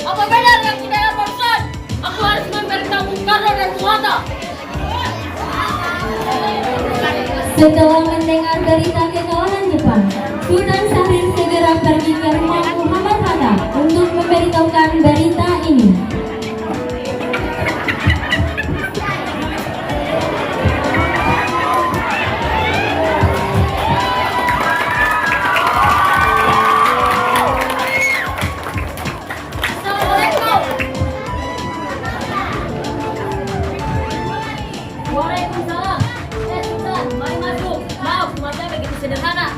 Apa benar yang tidak barusan? Aku harus memberitahu Bung Karno dan Bung Hatta. Setelah mendengar berita kekalahan Jepang, Sultan Syahrir segera pergi ke rumah Muhammad Hatta untuk memberitahukan berita ini. Waalaikumsalam. Sultan, mari masuk. Maaf, rumahnya begitu sederhana.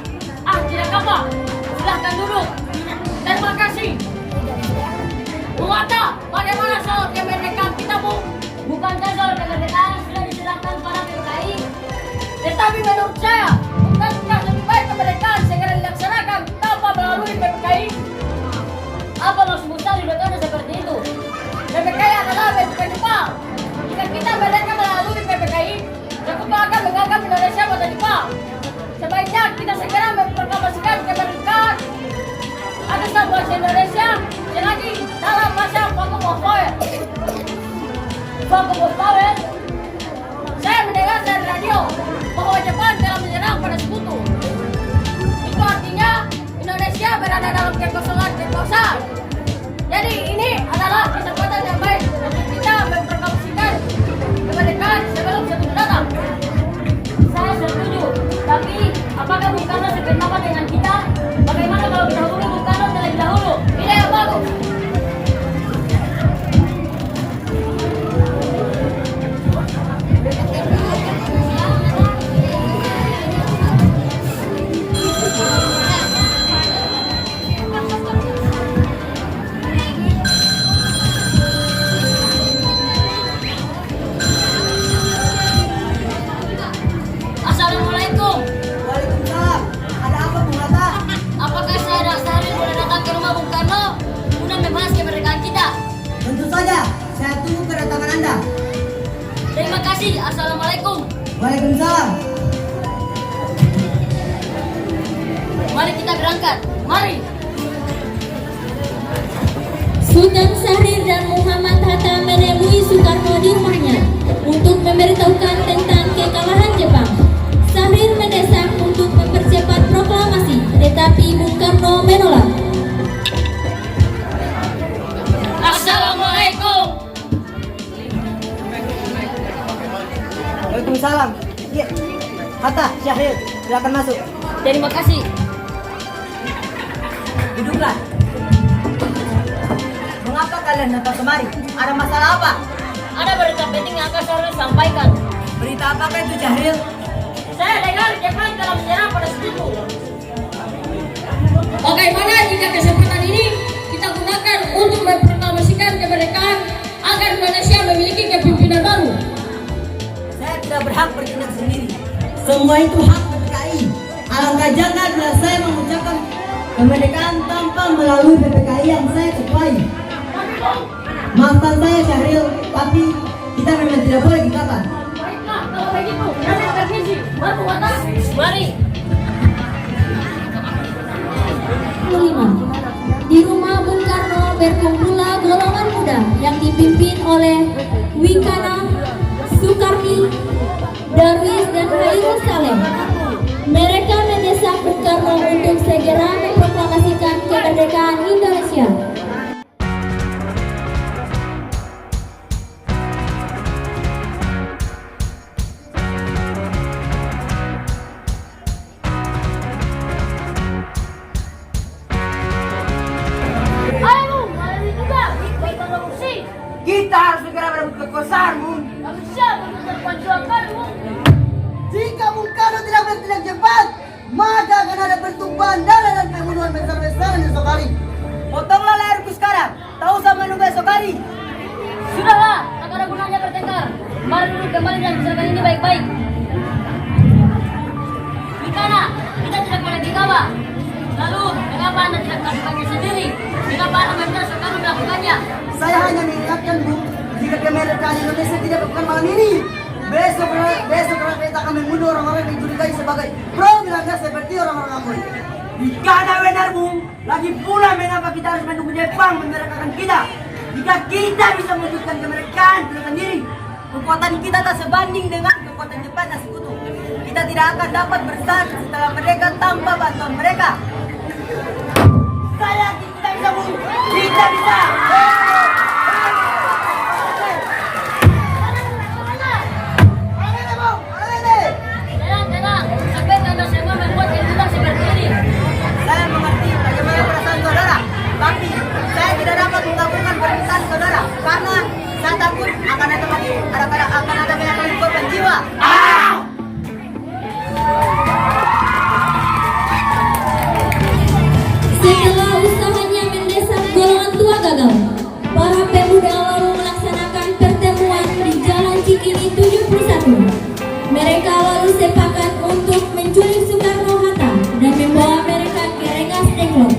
Tidak apa. Silahkan duduk. Terima kasih. Bung Hatta, bagaimana soal kemerdekaan kita, Bung? Bukankah soal kemerdekaan sudah diserahkan pada PKI? Tetapi menurut saya, bukankah lebih baik kemerdekaan segera dilaksanakan tanpa melalui PPKI? Apa maksudmu tadi berkata seperti itu? PPKI adalah bentuk Jepang. Jika kita merdeka melalui PPKI, Jepang akan menganggap Indonesia buatan Jepang. Sebaiknya kita segera memproklamasikan kemerdekaan atas nama Indonesia selagi dalam masa vakum of power. Vakum of power. Saya mendengar dari radio bahwa Jepang telah menyerang pada sekutu. Itu artinya Indonesia berada dalam kekosongan kekuasaan. Jadi ini adalah kesempatan yang baik untuk kita memproklamasikan kemerdekaan sebelum sekutu datang. Saya setuju, tapi apakah Bung Karno sependapat dengan kita? Bagaimana kalau kita hubungi Bung Karno terlebih dahulu? Ide yang bagus. Assalamualaikum. Waalaikumsalam. Ada apa, Bung Hatta? Apakah saya dan Syahrir boleh datang ke rumah Bung Karno guna membahas kemerdekaan kita? Tentu saja. Saya tunggu kedatangan Anda. Terima kasih. Assalamualaikum. Waalaikumsalam. Mari kita berangkat. Mari. Sultan Syahrir dan Muhammad Hatta menemui Soekarno di rumahnya untuk memberitahukan tentang kekalahan Jepang. Syahrir mendesak untuk mempercepat proklamasi, tetapi Bung Karno menolak. Assalamualaikum. Waalaikumsalam. Iya. Hatta, Syahrir, silakan masuk. Terima kasih. Duduklah. Mengapa kalian datang kemari? Ada masalah apa? Ada berita penting yang akan saya sampaikan. Berita apakah itu, Syahril? Saya dengar Jepang telah menyerang pada sekutu. Bagaimana jika kesempatan ini kita gunakan untuk memproklamasikan kemerdekaan agar Indonesia memiliki kepemimpinan baru? Saya tidak berhak bertindak sendiri. Semua itu hak PPKI. Alangkah jangan bila saya mengucapkan kemerdekaan tanpa melalui PPKI yang saya ketuai. Maafkan saya, Syahril, tapi kita memang tidak boleh dikata. Baiklah, kalau begitu, kami permisi. Baru atas. Mari. 5. Di rumah Bung Karno berkumpullah golongan muda yang dipimpin oleh Wikana, Sukarni, Darwis, dan Hairul Saleh. Mereka mendesak Bung Karno untuk segera memproklamasikan kemerdekaan Indonesia. Ayo, mari juga. Kita revolusi. Kita harus segera merebut kekuasaan, Bung. Kami siap untuk memperjuangkan, Bung. Jika Bung Karno tidak bertindak cepat, maka akan ada pertumpahan darah dan pembunuhan besar-besaran esok hari. Potonglah leherku sekarang, tak usah menunggu esok hari. Sudahlah, tak ada gunanya bertengkar. Mari duduk kembali dan bicarakan ini baik-baik. Wikana, kita tidak boleh gegabah. Lalu, mengapa Anda tidak melakukannya sendiri? Mengapa Anda meminta Soekarno melakukannya? Saya hanya mengingatkan, Bung, jika kemerdekaan Indonesia tidak bukan malam ini, besok rakyat akan membunuh orang-orang yang dicurigai sebagai pro Belanda seperti orang-orang Ambon. Wikana benar, Bung. Lagi pula mengapa kita harus menunggu Jepang memerdekakan kita? Jika kita bisa mewujudkan kemerdekaan kita sendiri, kekuatan kita tak sebanding dengan kekuatan Jepang dan sekutu. Kita tidak akan dapat bersatu setelah merdeka tanpa bantuan mereka. Saya yakin kita bisa, Bu. Kita bisa. Tenang, sampai Anda semua membuat kejutan seperti ini. Saya mengerti bagaimana perasaan saudara, tapi saya tidak dapat mengabulkan permintaan saudara karena saya takut akan ada banyak korban jiwa. Setelah usahanya mendesak golongan tua gagal, para pemuda lalu melaksanakan pertemuan di Jalan Cikini 71. Mereka lalu sepakat untuk menculik Soekarno-Hatta dan membawa mereka ke Rengas Dengklok.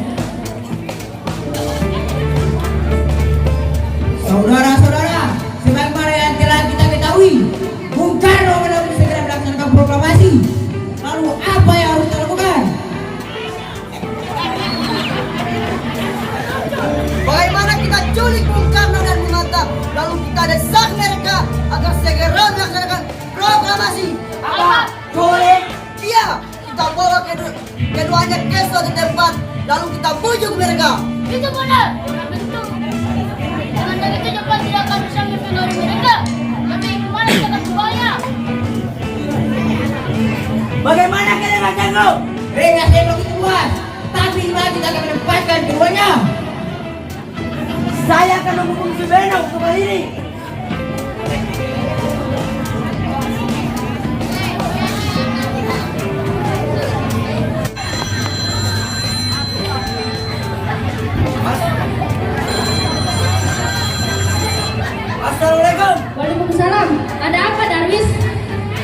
Saudara-saudara, sebagaimana yang telah kita ketahui, Bung Karno menolak segera melaksanakan proklamasi. Lalu apa yang harus kita lakukan? Bagaimana kita culik Bung Karno dan Bung Hatta, lalu kita desak mereka agar segera melaksanakan proklamasi. Apa? Culik? Iya, kita bawa keduanya ke suatu tempat, lalu kita bujuk mereka. Itu benar. Orang itu. Dengan begitu Jepang tidak akan bisa mempengaruhi mereka. Tapi kemana kita akan membawanya? Bagaimana kita Rengas Dengklok? Rengas Dengklok itu luas, tapi di mana kita akan menempatkan keduanya? Saya akan menghubungi Subeno untuk hal ini. Assalamualaikum. Waalaikumsalam. Ada apa, Darwis?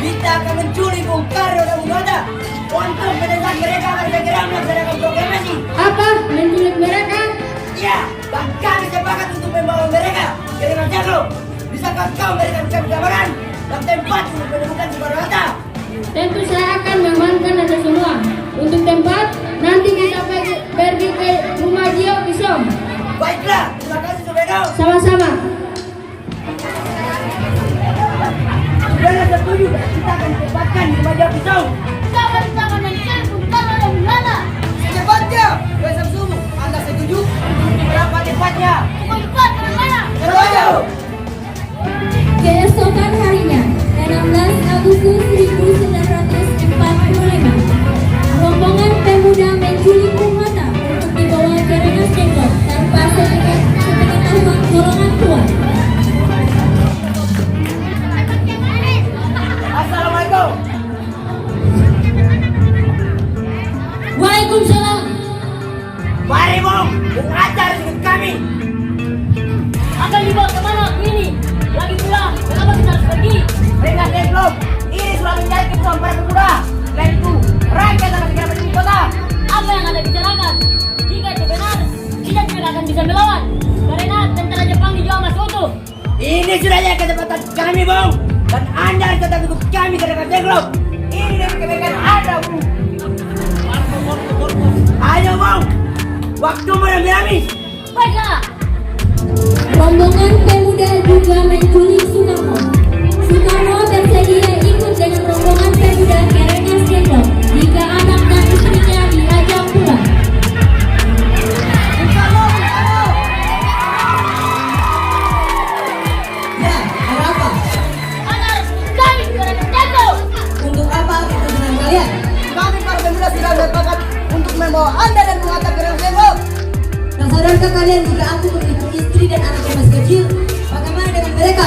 Kita akan menculik Bung Karno dan Bung Hatta untuk mendesak mereka agar segera melaksanakan proklamasi. Apa? Menculik mereka? Iya, dan kami sepakat untuk membawa mereka ke Rengas Dengklok. Bisakah kau memberikan kami gambaran dan tempat untuk menemukan Soekarno Hatta? Tentu saya akan memankan Anda semua. Untuk tempat, nanti kita pergi ke rumah Gio Pisong. Baiklah, terima kasih Subeno. Sama-sama. Subeno setuju dan kita akan tempatkan di rumah Gio Pisong. Jangan mencari Bung Karno dan Bung Hatta. Secepatnya, besok subuh. Anda setuju? Berapa cepatnya? Pukul 4 mana? Setuju. Keesokan harinya, 16 Agustus 1945, rombongan pemuda menculik Bung Hatta untuk dibawa ke Rengas Dengklok tanpa sepengetahuan golongan tua. Assalamualaikum. Waalaikumsalam. Mari Bung, Bung Hatta harus ikut kami. Akan dibawa kemana ini? Lagi pula, kenapa kita harus pergi? Rengas Dengklok, ini sudah menjadi kebutuhan para pemuda. Selain itu, rakyat akan segera pergi ke kota. Apa yang Anda bicarakan? Jika itu benar, kita tidak akan bisa melawan. Karena tentara Jepang dijual masih utuh. Ini sudah jadi kesempatan kami, Bung. Dan Anda harus tetap ikut kami ke Rengas Dengklok. Ini demi kebaikan Anda, Bung. Ayo, Bung. Waktumu yang habis. Baiklah. Rombongan pemuda juga menculik Soekarno. Soekarno bersedia ikut dengan rombongan pemuda ke Rengas Dengklok jika anak dan istrinya diajak pulang. Ya, ada apa? Anda harus kami ke Rengas Dengklok. Untuk apa kita dengan kalian? Kami para pemuda sudah bersepakat untuk membawa Anda dan Bung Hatta ke Rengas Dengklok. Nah, sadarkah kalian jika aku memiliki istri dan anak yang masih kecil? Bagaimana dengan mereka?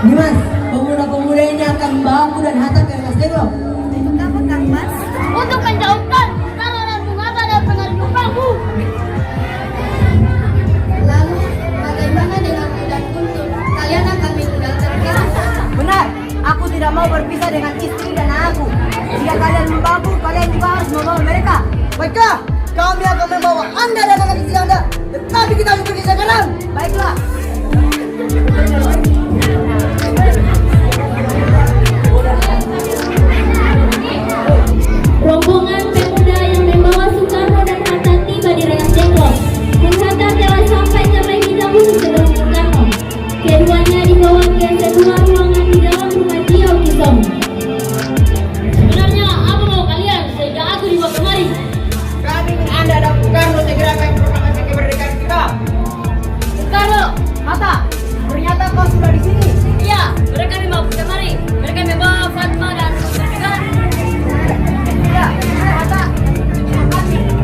Dimas, pemuda-pemuda ini akan membawa aku dan Hatta ke Rengas Dengklok. Kenapa, Kang Mas? Untuk menjauhkan Karno dan Bung Hatta dari pengaruh Jepang, Bu. Lalu Anda datang ke Anda, tetapi kita harus pergi sekarang. Baiklah. Rombongan pemuda yang membawa Soekarno dan Hatta tiba di Rengas Dengklok. Bung Hatta telah sampai terlebih dahulu sebelum Soekarno. Keduanya dibawa ke sebuah ruangan di dalam rumah Diau Kisong. Sebenarnya apa mau kalian sehingga aku dibawa kemari? Kami ingin Anda dan Soekarno segerakan proklamasi kemerdekaan kita. Soekarno, Hatta, ternyata kau sudah di sini. iya, mereka membawa kemari. Mereka membawa Fatma dan Soekarno. Ya, Hatta.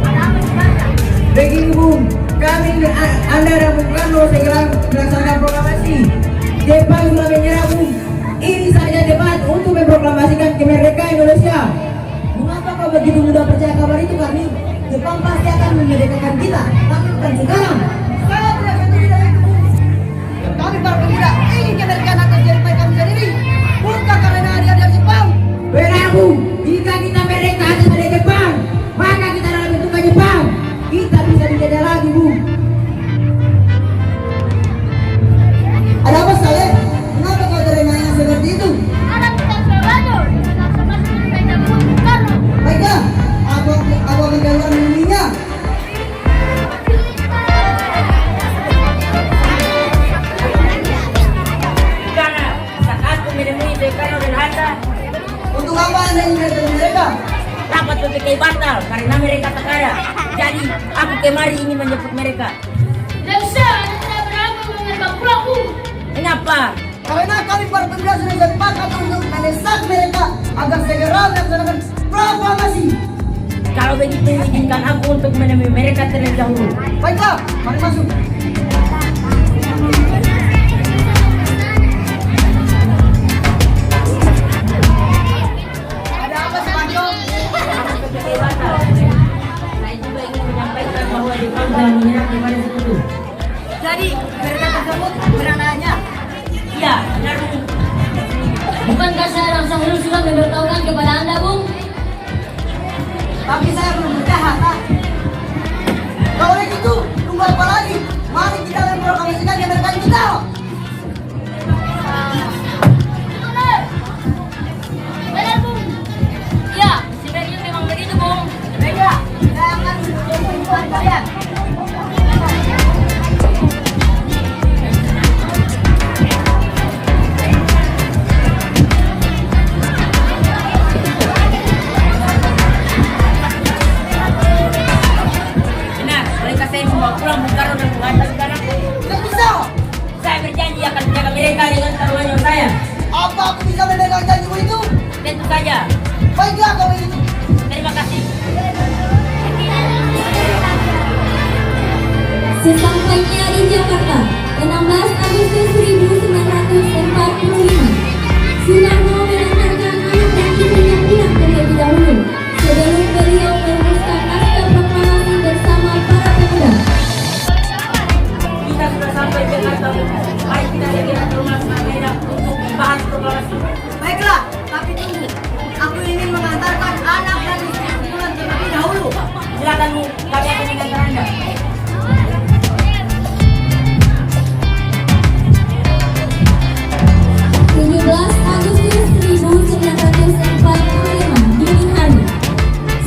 Ada apa sebenarnya? Begini Bung, kami ingin Anda dan Soekarno segera melaksanakan proklamasi. Jepang sudah menyerah Bung. Ini saja debat untuk memproklamasikan kemerdekaan Indonesia. Mengapa kau begitu mudah percaya kabar itu kami? Jepang pasti akan memerdekakan kita, tapi bukan sekarang. Saya tidak setuju dengan itu Bung. Kami para pemuda ingin kemerdekaan atas Jepang kami sendiri, bukan karena hadiah Jepang. Benar Bung, jika kita merdeka hanya dari Jepang, maka kita dalam bentukan Jepang. Kita bisa dijajah lagi Bung. Ada apa Saleh? Kenapa kau terengah seperti itu? Ada kita selalu sama sepeda Soekarno. Baiklah, aku akan keluar menemuinya. Karena saat aku menemui Soekarno dan Hatta, Untuk apa Anda ingin bertemu mereka? rapat PPKI batal karena mereka tak ada. Jadi aku kemari ingin menjemput mereka. Tidak bisa, saya berangkat mengerbang pulang. Kenapa? Karena kami para pemuda sudah sepakat untuk mendesak mereka agar segera melaksanakan proklamasi. Kalau begitu izinkan aku untuk menemui mereka terlebih dahulu. Baiklah, mari masuk. Ada apa Sumanto? PPKI batal. Saya juga ingin menyampaikan bahwa Jepang telah menyerah kepada sekutu. Jadi mereka tersebut berananya. Iya, benar Bung. Bukankah saya langsung sudah memberitahukan kepada Anda, Bung? Tapi saya belum percaya Hatta. Kalau begitu, tunggu apa lagi? Mari kita memproklamasikan kemerdekaan kita. Benar, Bung. Iya, sebenarnya memang begitu, Bung. Baiklah, saya akan menunjukkan kalian. Benar, mereka saya membawa pulang Bung Karno dan Bung Hatta sekarang. Tidak bisa. Saya berjanji akan menjaga mereka dengan taruhannya saya. Apa aku bisa memegang janjimu itu? Tentu saja. Baiklah kalau begitu. Terima kasih. Sesampainya di Jakarta, 16 Agustus 1945, Soekarno mengantarkan anak dan istrinya pulang terlebih dahulu sebelum beliau merumuskan naskah proklamasi bersama para pemuda. Kita sudah sampai Jakarta, Bung. Mari kita segera ke rumah Medan untuk membahas proklamasi. Baiklah, tapi tunggu. Aku ingin mengantarkan anak dan istriku pulang terlebih dahulu. Silakan, Bung. Kami akan mengantar Anda. 17 Agustus 1945 dini hari,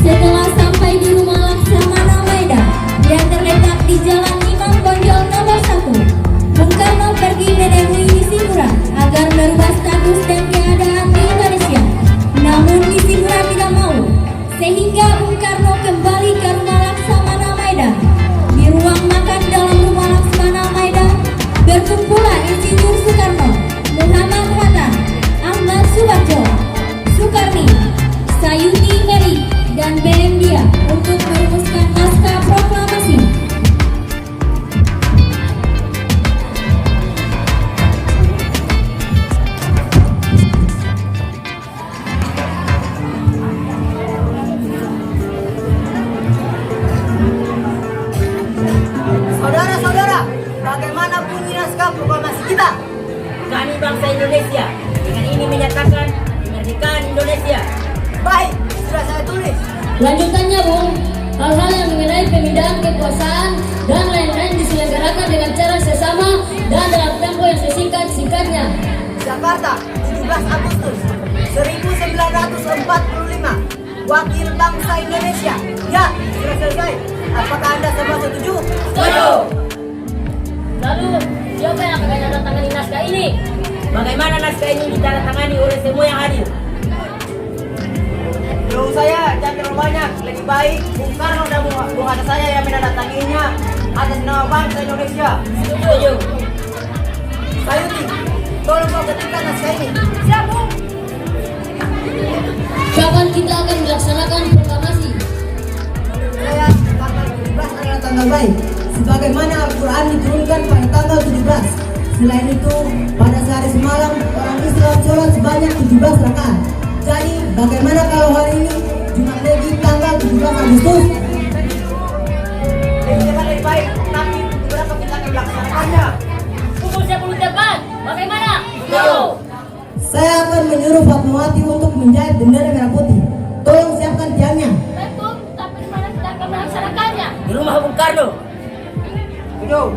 setelah sampai di rumah Laksamana Maeda yang terletak di Jalan Imam Bonjol nomor 1, Bung Karno pergi menemui Nishimura agar merubah status dan keadaan di Indonesia. Namun Nishimura tidak mau, sehingga Bung Karno kembali ke rumah Laksamana Maeda. Di ruang makan dalam rumah Laksamana Maeda berkumpullah Insinyur Soekarno, Muhammad Hatta, Ahmad Subarjo, Sukarni, Sayuti Meri, dan Belendia untuk merumuskan naskah proklamasi. Saudara-saudara, bagaimana bunyi naskah proklamasi kita? Kami bangsa Indonesia dengan ini menyatakan kemerdekaan Indonesia. Baik, sudah saya tulis. Lanjutannya, Bung. hal-hal yang mengenai pemindahan kekuasaan dan lain-lain diselenggarakan dengan cara sesama dan dalam tempo yang sesingkat-singkatnya. Jakarta, 17 Agustus 1945. Wakil Bangsa Indonesia. Ya, sudah selesai. Apakah Anda semua setuju? Setuju. Lalu, siapa yang akan menandatangani naskah ini? Bagaimana naskah ini ditandatangani oleh semua yang hadir? Menurut saya jangan terlalu banyak. Lebih baik Bung Karno dan Bung Hatta saya yang menandatanganinya atas nama bangsa Indonesia. Setuju. Sayuti, tolong kau ketikkan naskah ini. Siap, Bung. Kapan kita akan melaksanakan proklamasi? Saya tanggal 17 adalah tanggal baik. Sebagaimana Al-Quran diturunkan pada tanggal 17. Selain itu, pada sehari semalam orang Islam sholat sebanyak 17 rakaat. Jadi, bagaimana kalau hari ini Jumat Legi tanggal 17 Agustus? Lebih baik, tapi berapa kita akan melaksanakannya? Pukul 10 tepat. Bagaimana? Setuju. Saya akan menyuruh Fatmawati untuk menjahit bendera merah putih. Tolong siapkan tiangnya. Betul, tapi di mana kita akan melaksanakannya? Di rumah Bung Karno. Setuju.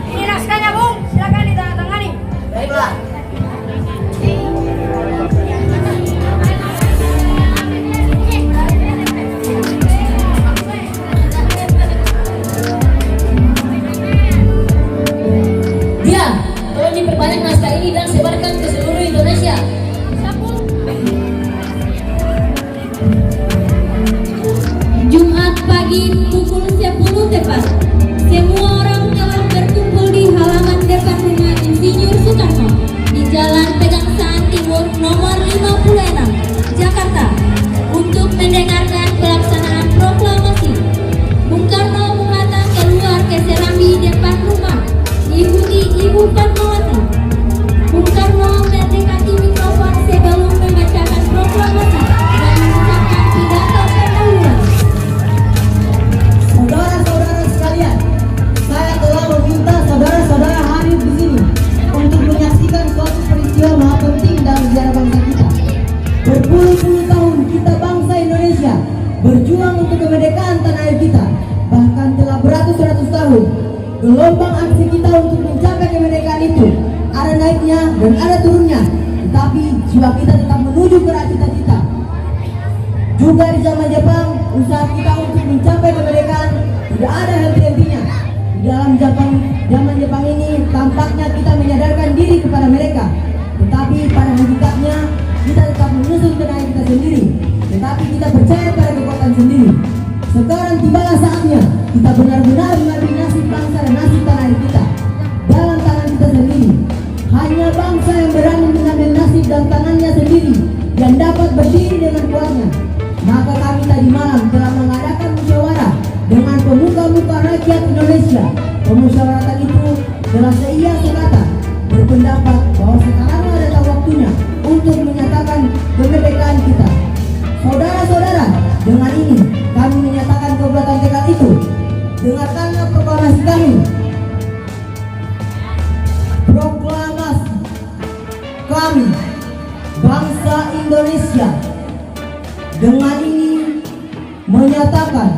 Ini naskahnya, Bung. Silakan ditandatangani. Baiklah. Dia, tolong diperbanyak naskah ini dan sebarkan ke seluruh Indonesia. Jumat pagi pukul 10 tepat, semua orang telah berkumpul di halaman depan rumah Insinyur Soekarno di Jalan Pegangsaan Timur nomor 56, Jakarta, untuk mendengarkan pelaksanaan proklamasi. Bung Karno Bung Hatta keluar ke serambi depan rumah, diikuti Ibu Fatmawati. Bung Karno mendekati mikrofon sebelum membacakan proklamasi dan mengucapkan pidato pendahuluan. Saudara-saudara sekalian, saya telah meminta saudara-saudara hadir di sini untuk menyaksikan suatu peristiwa maha penting dalam sejarah bangsa kita. Berpuluh-puluh tahun kita bangsa Indonesia berjuang untuk kemerdekaan tanah air kita. Bahkan telah beratus-ratus tahun gelombang aksi kita untuk mencapai kemerdekaan itu ada naiknya dan ada turunnya, tetapi jiwa kita tetap menuju ke arah cita-cita. Juga di zaman Jepang, usaha kita untuk mencapai kemerdekaan tidak ada henti-hentinya. Di dalam zaman Jepang ini tampaknya kita menyadarkan diri kepada mereka, tetapi pada hakikatnya kita tetap menyusun tenaga kita sendiri, tetapi kita percaya pada kekuatan sendiri. Sekarang tibalah saatnya kita benar-benar mengambil nasib bangsa dan nasib tanah air kita dalam tangan kita sendiri. Hanya bangsa yang berani mengambil nasib dan tangannya sendiri yang dapat berdiri dengan kuatnya. Maka kami tadi malam telah mengadakan musyawarah dengan pemuka-muka rakyat Indonesia. Pemusyawaratan itu telah seia sekata berpendapat bahwa sekarang adalah waktunya untuk menyatakan kemerdekaan kita. Saudara-saudara, dengan ini kami menyatakan kebuatan tekad itu. Dengarkanlah proklamasi kami. Proklamasi kami, bangsa Indonesia, dengan ini menyatakan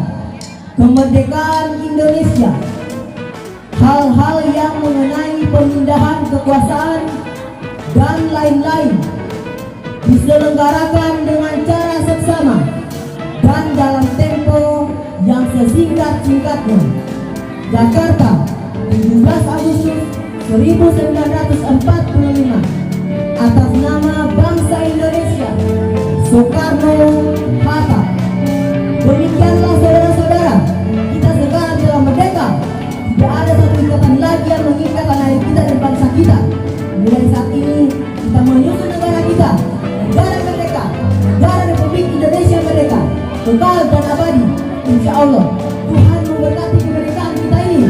kemerdekaan Indonesia. Hal-hal yang mengenai pemindahan kekuasaan dan lain-lain diselenggarakan dengan cara seksama dan dalam tempo yang sesingkat-singkatnya. Jakarta, 17 Agustus 1945. Atas nama bangsa Indonesia, Soekarno-Hatta. Demikianlah saudara-saudara, kita sekarang telah merdeka. Tidak ada satu ikatan lagi yang mengikat tanah air kita dan bangsa kita. Mulai saat ini kita menyusun negara kita, negara merdeka, negara Republik Indonesia merdeka, kekal dan abadi. Insya Allah Tuhan memberkati kemerdekaan kita ini.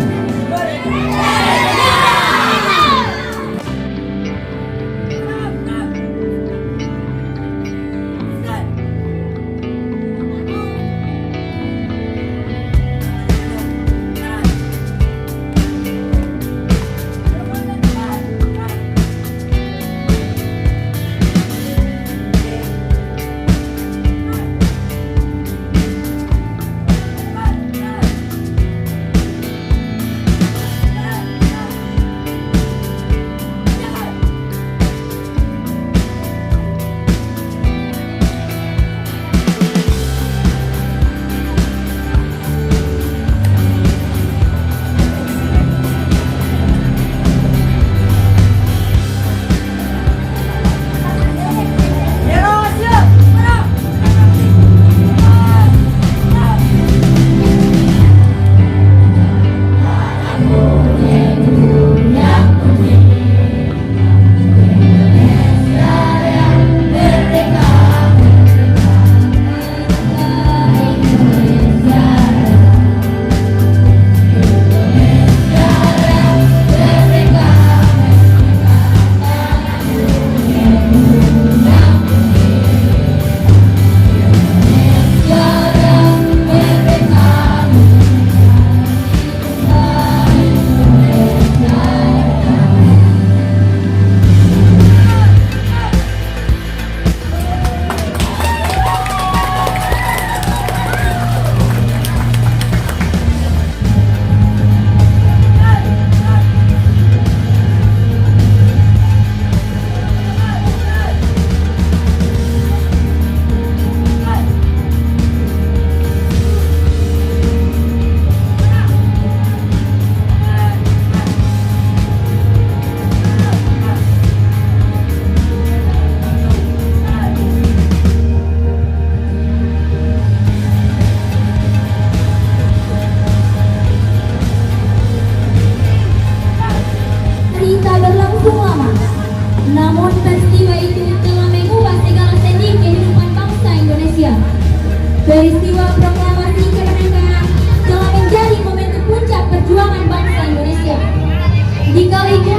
peristiwa proklamasi kemerdekaan telah menjadi momentum puncak perjuangan bangsa Indonesia. Di kali ini